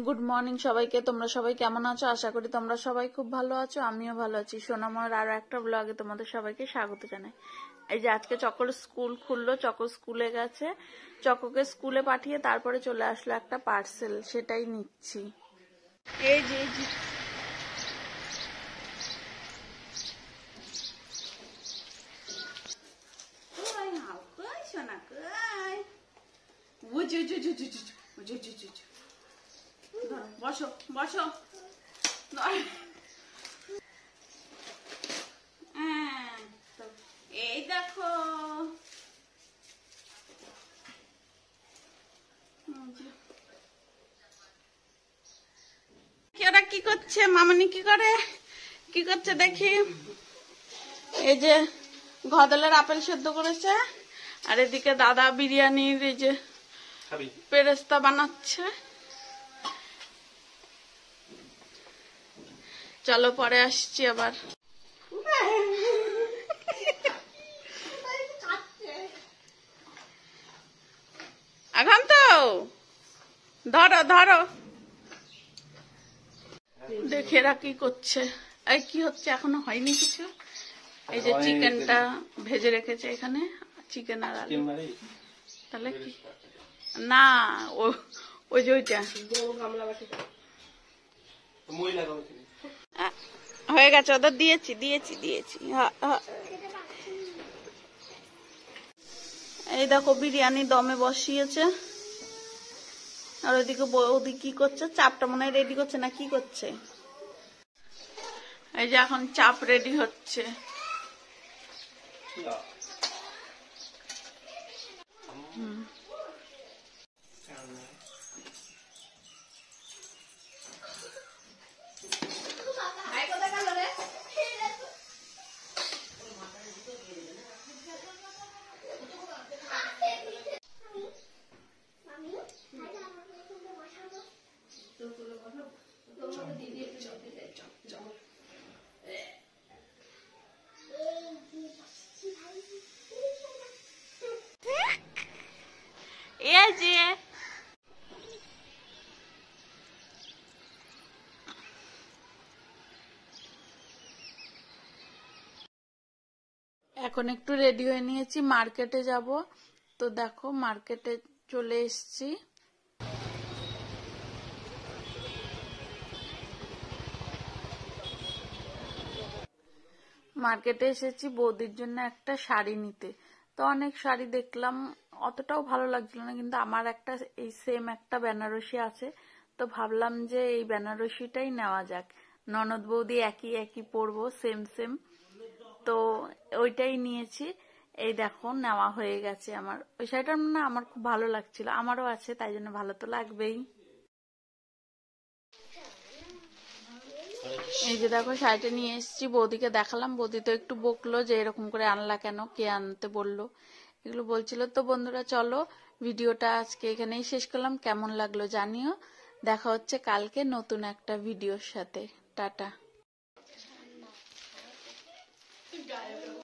Good morning সবাইকে। তোমরা সবাই কেমন আছো? আশা করি তোমরা সবাই খুব ভালো আছো, আমিও ভালো আছি। সোনামার আরো একটা ব্লগে তোমাদের সবাইকে স্বাগত জানাই। এই যে আজকে চকর স্কুল খুললো, চকর স্কুলে গেছে, চককে স্কুলে পাঠিয়ে তারপরে চলে আসলো একটা পার্সেল, সেটাই নিচ্ছি। এই যে বসো বসো। এই দেখো ওরা কি করছে, মামনি কি করছে দেখি। এই যে ঘদলের আপেল সেদ্ধ করেছে, আর এদিকে দাদা বিরিয়ানির এই যে পেরেস্তা বানাচ্ছে। চলো পরে আসছি আবার। এখন তো ধরো ধরো, দেখে এরা কি করছে। এই কি হচ্ছে, এখনো হয়নি কিছু। এই যে চিকেনটা ভেজে রেখেছে এখানে, চিকেন আর আলু। তাহলে কি না, ওই যে ওইটা হয়ে গেছে, ওদের দিয়েছি দিয়েছি দিয়েছি। এই দেখো বিরিয়ানি দমে বসিয়েছে, আর ওইদিকে বৌদি কি করছে, চাপটা মনে হয় রেডি করছে না কি করছে। এই যে এখন চাপ রেডি হচ্ছে। এখন একটু রেডি হয়ে নিয়েছি, মার্কেটে যাব। তো দেখো মার্কেটে চলে এসেছি। মার্কেটে এসেছি বৌদির জন্য একটা শাড়ি নিতে। তো অনেক শাড়ি দেখলাম, অতটাও ভালো লাগছিল না, কিন্তু আমার একটা এই সেম একটা বেনারসি আছে, তো ভাবলাম যে এই বেনারসিটাই নেওয়া যাক। ননদ বৌদি একই একই পরবো, সেম সেম, তো ওইটাই নিয়েছি। এই দেখো নেওয়া হয়ে গেছে আমার। ওই শাড়িটা না আমার খুব ভালো লাগছিল, আমারও আছে, তাই জন্য ভালো তো লাগবেই। এই যে দেখো শাড়িটা নিয়ে এসেছি, বৌদিকে দেখালাম। বৌদি তো একটু বকলো যে এরকম করে আনলা কেন, কে আনতে বললো, এগুলো বলছিল। তো বন্ধুরা চলো ভিডিওটা আজকে এখানেই শেষ করলাম। কেমন লাগলো জানিও। দেখা হচ্ছে কালকে নতুন একটা ভিডিওর সাথে। টাটা।